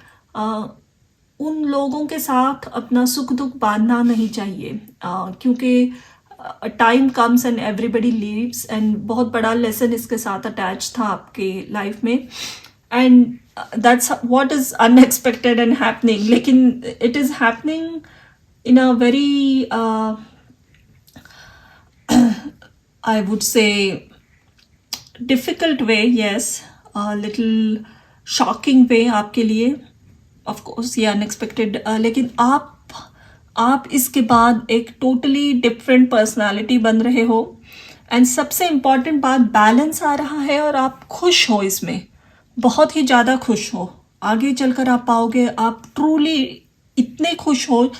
उन लोगों के साथ अपना सुख दुख बांधना नहीं चाहिए, क्योंकि time comes and everybody leaves. And बहुत बड़ा लेसन इसके साथ अटैच था आपके लाइफ में. And that's what is unexpected and happening. लेकिन it is happening in a very I would say difficult way. Yes, little shocking way आपके लिए, ऑफ कोर्स ये अनएक्सपेक्टेड. लेकिन आप इसके बाद एक टोटली डिफरेंट पर्सनालिटी बन रहे हो. एंड सबसे इम्पॉर्टेंट बात, बैलेंस आ रहा है और आप खुश हो इसमें, बहुत ही ज़्यादा खुश हो. आगे चलकर आप पाओगे आप ट्रूली इतने खुश हो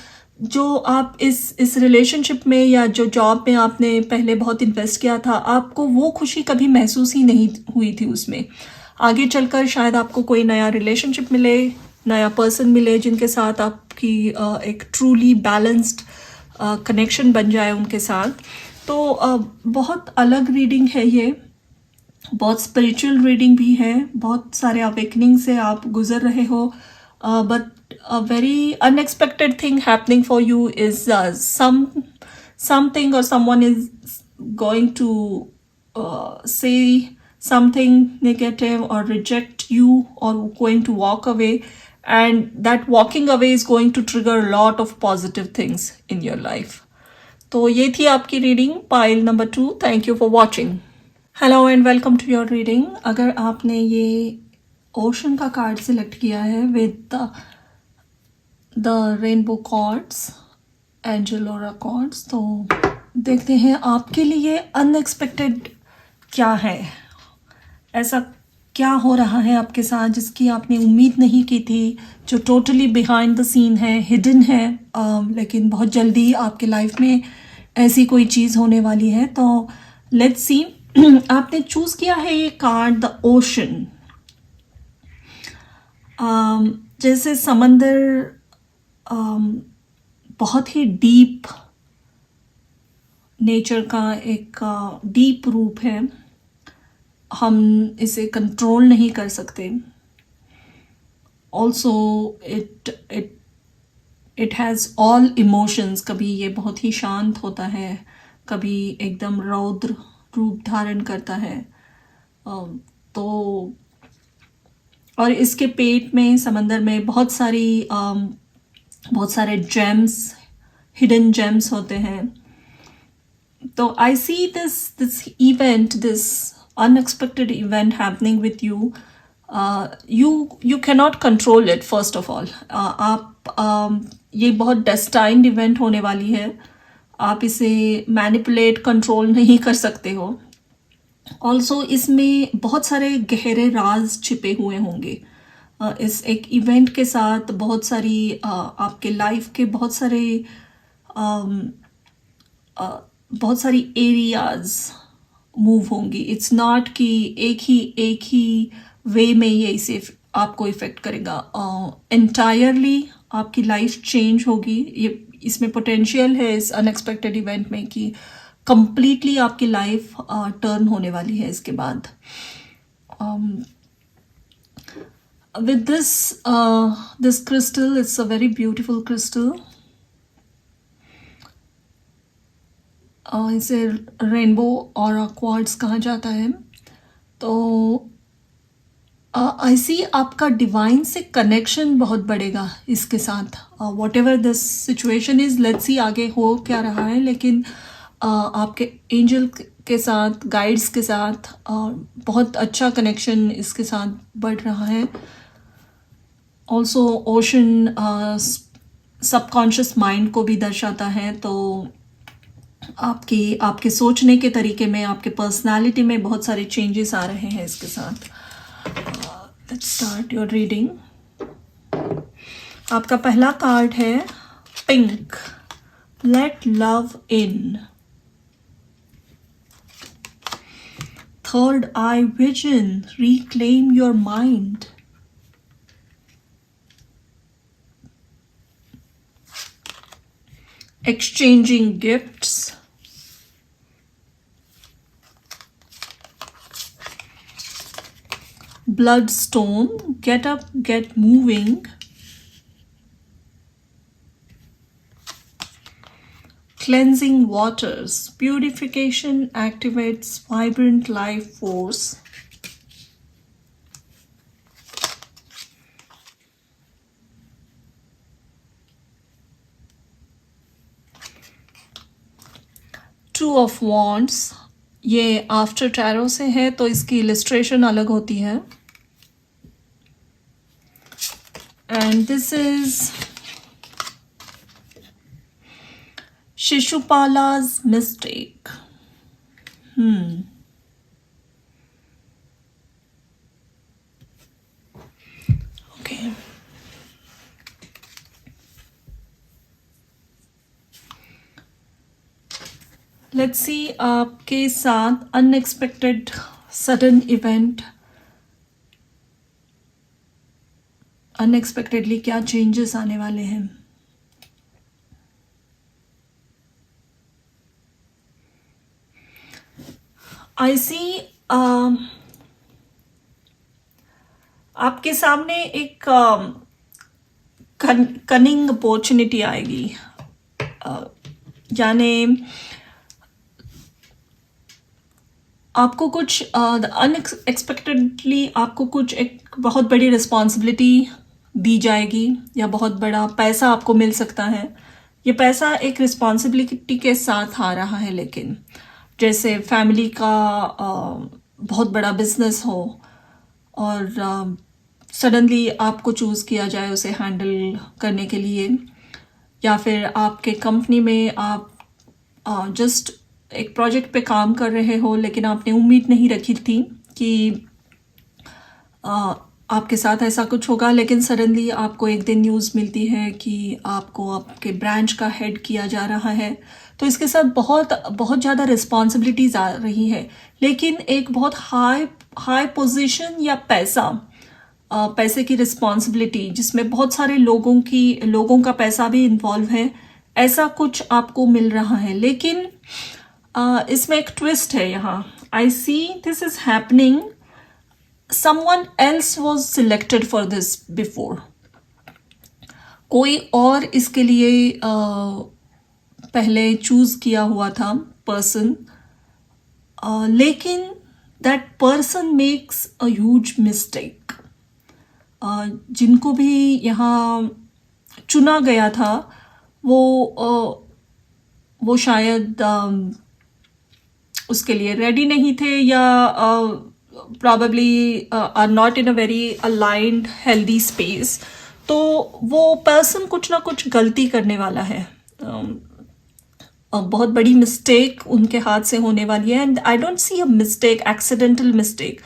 जो आप इस रिलेशनशिप में या जो जॉब में आपने पहले बहुत इन्वेस्ट किया था, आपको वो खुशी कभी महसूस ही नहीं हुई थी उसमें. आगे चलकर शायद आपको कोई नया रिलेशनशिप मिले, नया पर्सन मिले जिनके साथ आपकी एक ट्रूली बैलेंस्ड कनेक्शन बन जाए उनके साथ. तो बहुत अलग रीडिंग है ये, बहुत स्पिरिचुअल रीडिंग भी है. बहुत सारे अवेकनिंग से आप गुजर रहे हो, but a very unexpected thing happening for you is something or someone is going to say something negative or reject you or going to walk away, and that walking away is going to trigger a lot of positive things in your life. तो ये थी आपकी reading, pile number 2. Thank you for watching. Hello and welcome to your reading. अगर आपने ये ocean का card select किया है with the rainbow cards, angel और कॉर्ड्स। तो देखते हैं आपके लिए अनएक्सपेक्टेड क्या है, ऐसा क्या हो रहा है आपके साथ जिसकी आपने उम्मीद नहीं की थी, जो टोटली बिहाइंड द सीन है, हिडन है, लेकिन बहुत जल्दी आपके लाइफ में ऐसी कोई चीज़ होने वाली है। तो लेट्स सी। आपने चूज़ किया है ये कार्ड द ओशन। जैसे समंदर बहुत ही डीप नेचर का एक डीप रूप है, हम इसे कंट्रोल नहीं कर सकते। Also it has all emotions. कभी ये बहुत ही शांत होता है, कभी एकदम रौद्र रूप धारण करता है। तो और इसके पेट में, समंदर में बहुत सारे जेम्स, हिडन जेम्स होते हैं। तो I see this event, this unexpected event happening with you. You cannot control it first of all. आप ये बहुत destined event होने वाली है, आप इसे manipulate, control नहीं कर सकते हो। Also इसमें बहुत सारे गहरे राज छिपे हुए होंगे। इस एक इवेंट के साथ बहुत सारी आपके लाइफ के बहुत सारी एरियाज मूव होंगी। इट्स नॉट कि एक ही वे में ये इसे आपको इफ़ेक्ट करेगा। एंटायरली आपकी लाइफ चेंज होगी। ये इसमें पोटेंशियल है इस अनएक्सपेक्टेड इवेंट में कि कंप्लीटली आपकी लाइफ टर्न होने वाली है इसके बाद। With this crystal, it's a very beautiful crystal. इसे रेनबो और क्वार्ट्ज कहा जाता है। तो आई सी आपका डिवाइन से कनेक्शन बहुत बढ़ेगा इसके साथ। What ever this situation is, let's see आगे हो क्या रहा है, लेकिन आपके एंजल के साथ, गाइड्स के साथ बहुत अच्छा कनेक्शन इसके साथ बढ़ रहा है। ऑल्सो ओशन सबकॉन्शियस माइंड को भी दर्शाता है। तो आपके सोचने के तरीके में, आपके पर्सनालिटी में बहुत सारे चेंजेस आ रहे हैं इसके साथ। Let's start your reading. आपका पहला कार्ड है pink, let love in. Third eye vision, reclaim your mind. Exchanging gifts. Bloodstone, get up, get moving. Cleansing waters, purification activates vibrant life force. Two of wands, ये after tarot से है तो इसकी illustration अलग होती है। And this is Shishupala's mistake. Okay, let's see आपके साथ अनएक्सपेक्टेड सडन इवेंट, अनएक्सपेक्टेडली क्या चेंजेस आने वाले हैं। आई सी आपके सामने एक कनिंग अपॉर्चुनिटी आएगी। यानी आपको कुछ अनएक्सपेक्टेडली आपको कुछ एक बहुत बड़ी रिस्पॉन्सिबिलिटी दी जाएगी, या बहुत बड़ा पैसा आपको मिल सकता है। ये पैसा एक रिस्पॉन्सिबिलिटी के साथ आ रहा है, लेकिन जैसे फैमिली का बहुत बड़ा बिजनेस हो और सडनली आपको चूज़ किया जाए उसे हैंडल करने के लिए, या फिर आपके कंपनी में आप जस्ट एक प्रोजेक्ट पे काम कर रहे हो लेकिन आपने उम्मीद नहीं रखी थी कि आपके साथ ऐसा कुछ होगा, लेकिन सडनली आपको एक दिन न्यूज़ मिलती है कि आपको आपके ब्रांच का हेड किया जा रहा है। तो इसके साथ बहुत बहुत ज़्यादा रिस्पॉन्सिबिलिटीज़ आ रही है, लेकिन एक बहुत हाई हाई पोजीशन या पैसे की रिस्पॉन्सिबिलिटी जिसमें बहुत सारे लोगों का पैसा भी इन्वॉल्व है, ऐसा कुछ आपको मिल रहा है। लेकिन इसमें एक ट्विस्ट है यहाँ। I see this is happening, someone else was selected for this before। कोई और इसके लिए पहले चूज किया हुआ था पर्सन, लेकिन that person makes a huge mistake. जिनको भी यहाँ चुना गया था वो शायद उसके लिए रेडी नहीं थे, या probably are not in a very aligned healthy space। तो वो पर्सन कुछ ना कुछ गलती करने वाला है, बहुत बड़ी मिस्टेक उनके हाथ से होने वाली है। And I don't see a mistake, accidental mistake.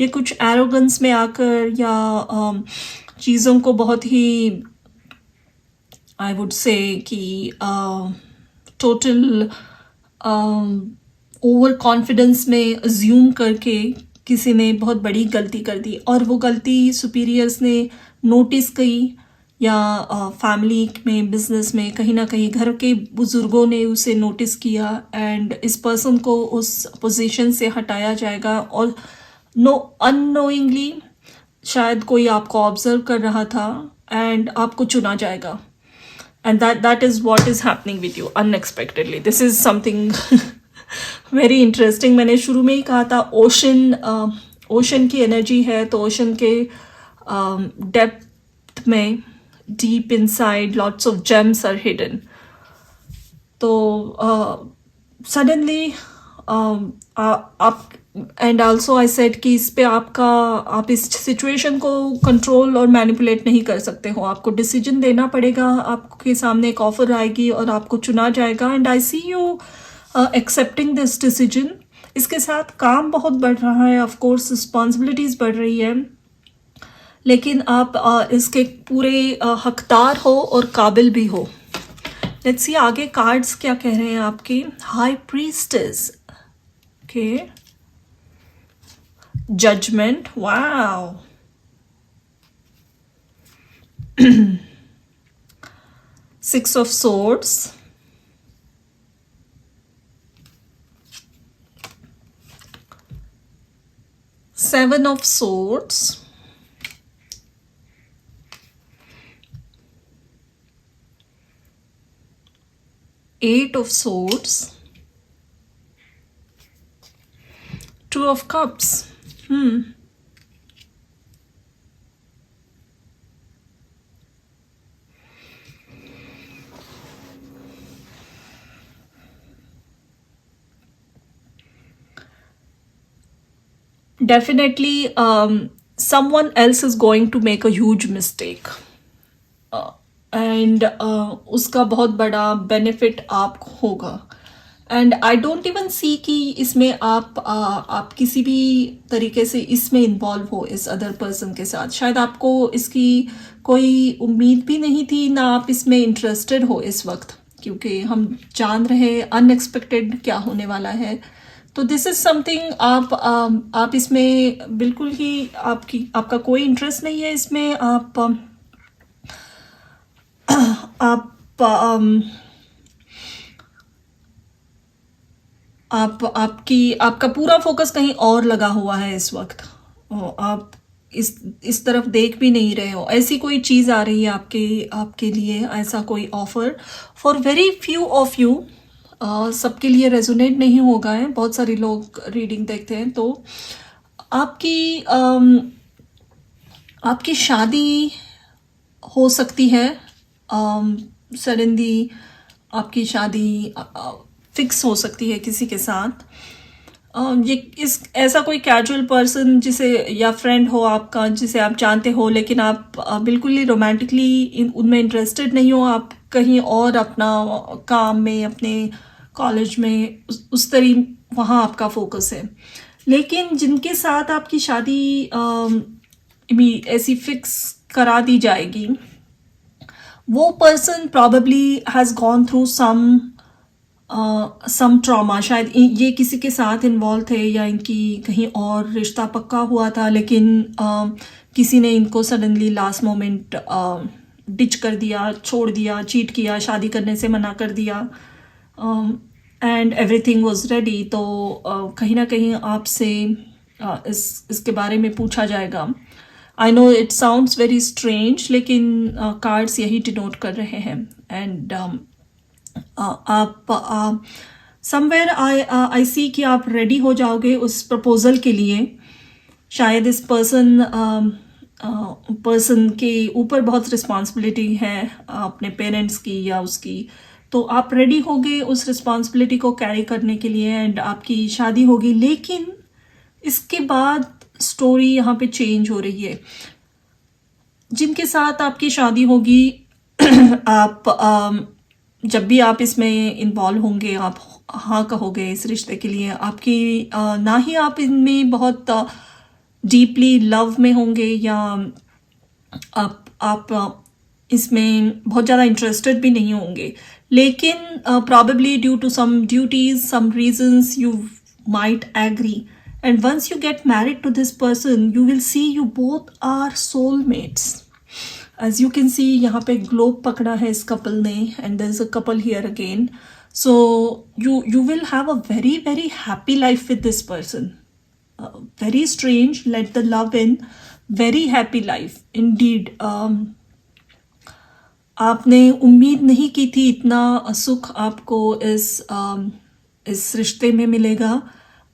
ये कुछ एरोगेंस में आकर या चीज़ों को बहुत ही आई वुड से कि टोटल ओवर कॉन्फिडेंस में अज्यूम करके किसी ने बहुत बड़ी गलती कर दी, और वो गलती सुपीरियर्स ने नोटिस की, या फैमिली में, बिजनेस में, कहीं ना कहीं घर के बुजुर्गों ने उसे नोटिस किया, एंड इस पर्सन को उस पोजीशन से हटाया जाएगा। और अननोइंगली शायद कोई आपको ऑब्जर्व कर रहा था एंड आपको चुना जाएगा। And that is what is happening with you unexpectedly. This is something very interesting. मैंने शुरू में ही कहा था ओशन की एनर्जी है, तो ओशन के डेप्थ में, deep inside, lots of gems are hidden. तो सडनली आप, एंड ऑल्सो आई सेड कि इस पे आप इस सिचुएशन को कंट्रोल और मैनिपुलेट नहीं कर सकते हो, आपको डिसीजन देना पड़ेगा। आपके सामने एक ऑफर आएगी और आपको चुना जाएगा, and I see you accepting this decision. इसके साथ काम बहुत बढ़ रहा है, ऑफ कोर्स रिस्पॉन्सिबिलिटीज़ बढ़ रही है, लेकिन आप इसके पूरे हकदार हो और काबिल भी हो। लेट्स सी आगे कार्ड्स क्या कह रहे हैं आपके। High priestess, okay, judgment, wow, six of swords, Seven of Swords, Eight of Swords, Two of Cups. Definitely someone else is going to make a huge mistake, and उसका बहुत बड़ा benefit आप होगा। एंड आई डोंट इवन सी कि इसमें आप किसी भी तरीके से इसमें इन्वॉल्व हो इस अदर पर्सन के साथ। शायद आपको इसकी कोई उम्मीद भी नहीं थी, ना आप इसमें इंटरेस्टेड हो इस वक्त, क्योंकि हम जान रहे अनएक्सपेक्टेड क्या होने वाला है। तो दिस इज समथिंग आप इसमें बिल्कुल ही आपका कोई इंटरेस्ट नहीं है इसमें। आपका पूरा फोकस कहीं और लगा हुआ है इस वक्त। आप इस तरफ देख भी नहीं रहे हो। ऐसी कोई चीज़ आ रही है आपके लिए, ऐसा कोई offer for very few of you. सबके लिए रेजोनेट नहीं होगा है, बहुत सारे लोग रीडिंग देखते हैं। तो आपकी शादी हो सकती है, सडनली आपकी शादी फिक्स हो सकती है किसी के साथ। ये इस ऐसा कोई कैजुअल पर्सन जिसे या फ्रेंड हो आपका जिसे आप जानते हो, लेकिन आप बिल्कुल ही रोमांटिकली उनमें इंटरेस्टेड नहीं हो, आप कहीं और अपना काम में, अपने कॉलेज में उस तरी वहाँ आपका फोकस है। लेकिन जिनके साथ आपकी शादी ऐसी फिक्स करा दी जाएगी, वो person probably has gone through some trauma. शायद ये किसी के साथ इन्वॉल्व थे या इनकी कहीं और रिश्ता पक्का हुआ था, लेकिन किसी ने इनको सडनली लास्ट मोमेंट डिच कर दिया, छोड़ दिया, चीट किया, शादी करने से मना कर दिया, एंड एवरीथिंग वाज रेडी। तो कहीं ना कहीं आपसे इसके बारे में पूछा जाएगा। I know it sounds very strange, लेकिन कार्ड्स यही डिनोट कर रहे हैं। एंड आप समवेयर आई सी कि आप रेडी हो जाओगे उस प्रपोजल के लिए। शायद इस पर्सन के ऊपर बहुत रिस्पॉन्सिबिलिटी है अपने पेरेंट्स की या उसकी, तो आप रेडी होगे उस रिस्पॉन्सिबिलिटी को कैरी करने के लिए एंड आपकी शादी होगी। लेकिन इसके बाद स्टोरी यहाँ पे चेंज हो रही है। जिनके साथ आपकी शादी होगी आप जब भी आप इसमें इन्वॉल्व होंगे, आप हाँ कहोगे इस रिश्ते के लिए, आपकी ना ही आप इनमें बहुत डीपली लव में होंगे या आप इसमें बहुत ज़्यादा इंटरेस्टेड भी नहीं होंगे, लेकिन probably due to some duties, some reasons, you might agree. And once you get married to this person, you will see you both are soulmates. As you can see, यहाँ पे globe पकड़ा है इस couple ने, and there's a couple here again. So you will have a very very happy life with this person. Very strange. Let the love in. Very happy life indeed. आपने उम्मीद नहीं की थी इतना सुख आपको इस रिश्ते में मिलेगा।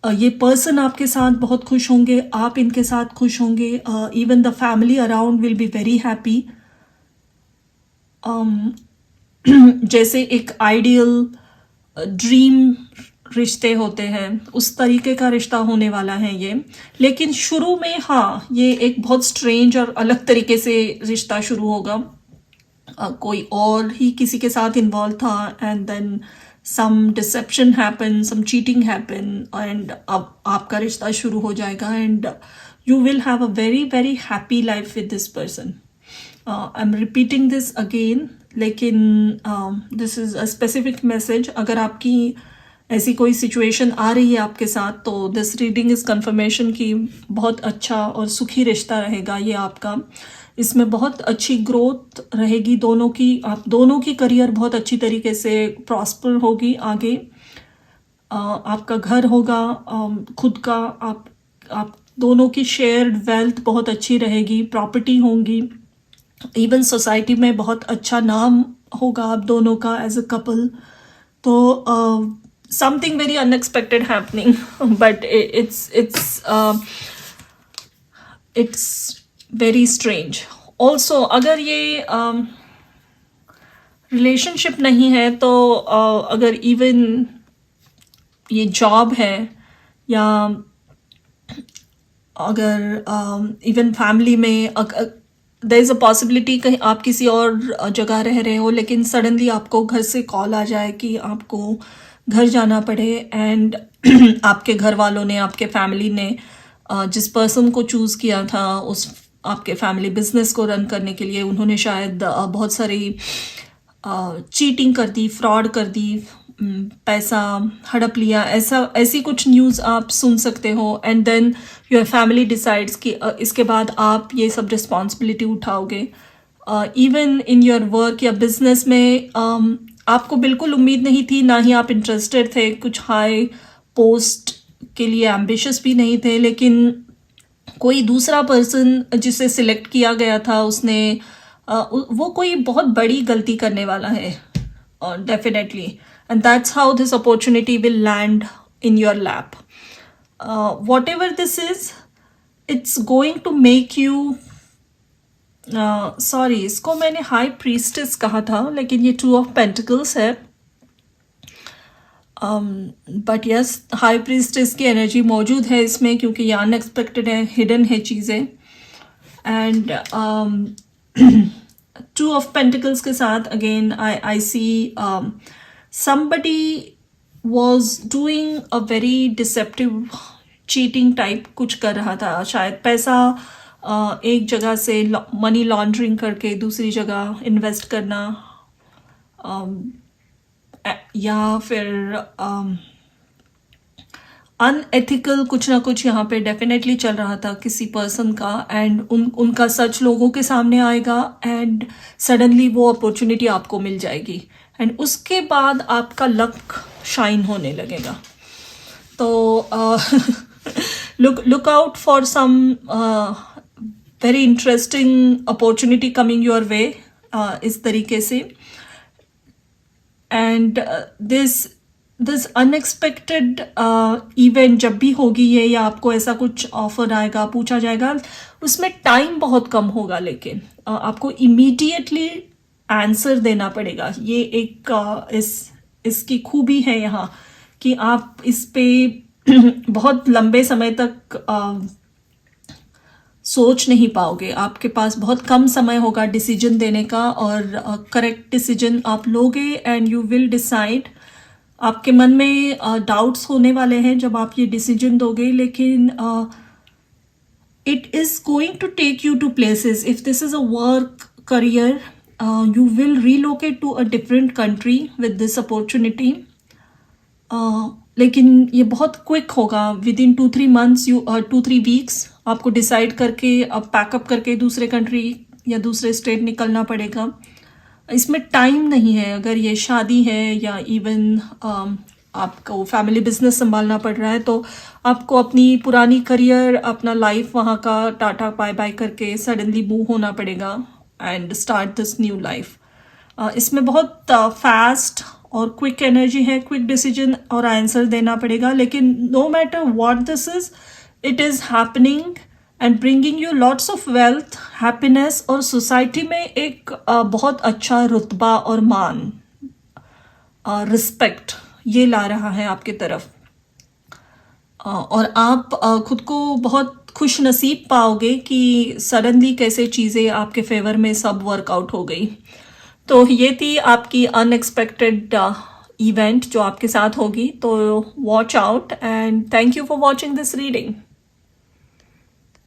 ये पर्सन आपके साथ बहुत खुश होंगे, आप इनके साथ खुश होंगे। Even the family around will be very happy. जैसे एक आइडियल ड्रीम रिश्ते होते हैं, उस तरीके का रिश्ता होने वाला है ये। लेकिन शुरू में हाँ, ये एक बहुत स्ट्रेंज और अलग तरीके से रिश्ता शुरू होगा। कोई और ही किसी के साथ इन्वॉल्व था and then some deception happen, some cheating happen, and अब आपका रिश्ता शुरू हो जाएगा and you will have a very very happy life with this person. I'm repeating this again, लेकिन this is a specific message. अगर आपकी ऐसी कोई सिचुएशन आ रही है आपके साथ, तो दिस रीडिंग इज कंफर्मेशन की बहुत अच्छा और सुखी रिश्ता रहेगा ये आपका। इसमें बहुत अच्छी ग्रोथ रहेगी दोनों की, आप दोनों की करियर बहुत अच्छी तरीके से प्रॉस्पर होगी आगे। आपका घर होगा खुद का, आप दोनों की शेयर्ड वेल्थ बहुत अच्छी रहेगी, प्रॉपर्टी होंगी, इवन सोसाइटी में बहुत अच्छा नाम होगा आप दोनों का एज अ कपल। तो something very unexpected happening, but it's very strange also. अगर ये रिलेशनशिप नहीं है तो अगर इवन ये जॉब है या अगर इवन फैमिली में देयर इज़ अ पॉसिबिलिटी कहीं आप किसी और जगह रह रहे हो, लेकिन सडनली आपको घर से कॉल आ जाए कि आपको घर जाना पड़े एंड आपके घर वालों ने, आपके फैमिली ने जिस पर्सन को चूज़ किया था उस आपके फैमिली बिजनेस को रन करने के लिए, उन्होंने शायद बहुत सारी चीटिंग कर दी, फ्रॉड कर दी, पैसा हड़प लिया, ऐसी कुछ न्यूज़ आप सुन सकते हो। And then your family decides कि इसके बाद आप ये सब रिस्पॉन्सिबिलिटी उठाओगे। इवन इन योर वर्क या बिजनेस में आपको बिल्कुल उम्मीद नहीं थी, ना ही आप इंटरेस्टेड थे, कुछ हाई पोस्ट के लिए एम्बिशियस भी नहीं थे, लेकिन कोई दूसरा पर्सन जिसे सिलेक्ट किया गया था उसने वो कोई बहुत बड़ी गलती करने वाला है definitely, and that's how this opportunity will land in your lap. Whatever this is, it's going to make you sorry, इसको मैंने हाई प्रीस्टेस कहा था, लेकिन ये 2 ऑफ पेंटिकल्स है। बट यस, हाई प्रीस्टेस की एनर्जी मौजूद है इसमें, क्योंकि ये अनएक्सपेक्टेड है, हिडन है चीज़ें. एंड टू ऑफ पेंटिकल्स के साथ again I see somebody was doing a very deceptive cheating type कुछ कर रहा था. शायद पैसा एक जगह से मनी लॉन्ड्रिंग करके दूसरी जगह इन्वेस्ट करना, या फिर अनएथिकल कुछ ना कुछ यहाँ पे डेफिनेटली चल रहा था किसी पर्सन का. एंड उनका सच लोगों के सामने आएगा एंड सडनली वो अपॉर्चुनिटी आपको मिल जाएगी एंड उसके बाद आपका लक शाइन होने लगेगा. तो look out for some very interesting opportunity coming your way, इस तरीके से. एंड दिस अनएक्सपेक्टेड इवेंट जब भी होगी ये, या आपको ऐसा कुछ ऑफर आएगा, पूछा जाएगा, उसमें टाइम बहुत कम होगा, लेकिन आपको इमीडिएटली आंसर देना पड़ेगा. ये एक इसकी खूबी है यहाँ कि आप इस पे बहुत लंबे समय तक सोच नहीं पाओगे. आपके पास बहुत कम समय होगा डिसीजन देने का, और करेक्ट डिसीजन आप लोगे एंड यू विल डिसाइड. आपके मन में डाउट्स होने वाले हैं जब आप ये डिसीजन दोगे, लेकिन it is going to take you to places. If this is a work career, you will relocate to a different country with this opportunity. लेकिन ये बहुत क्विक होगा. विद इन 2-3 months, 2-3 weeks आपको डिसाइड करके अब pack up करके दूसरे country या दूसरे स्टेट निकलना पड़ेगा. इसमें टाइम नहीं है. अगर ये शादी है या इवन आपको फैमिली बिजनेस संभालना पड़ रहा है, तो आपको अपनी पुरानी करियर, अपना लाइफ वहाँ का टाटा बाय बाय करके सडनली मूव होना पड़ेगा and start this new life. इसमें बहुत फास्ट और क्विक एनर्जी है, क्विक डिसीजन और आंसर देना पड़ेगा. लेकिन no matter what this is, it is happening and bringing you lots of wealth, happiness, और सोसाइटी में एक बहुत अच्छा रुतबा और मान, रिस्पेक्ट ये ला रहा है आपकी तरफ. और आप खुद को बहुत खुश नसीब पाओगे कि सडनली कैसे चीज़ें आपके फेवर में सब वर्कआउट हो गई. तो ये थी आपकी अनएक्सपेक्टेड इवेंट जो आपके साथ होगी. तो watch out and thank you for watching this reading.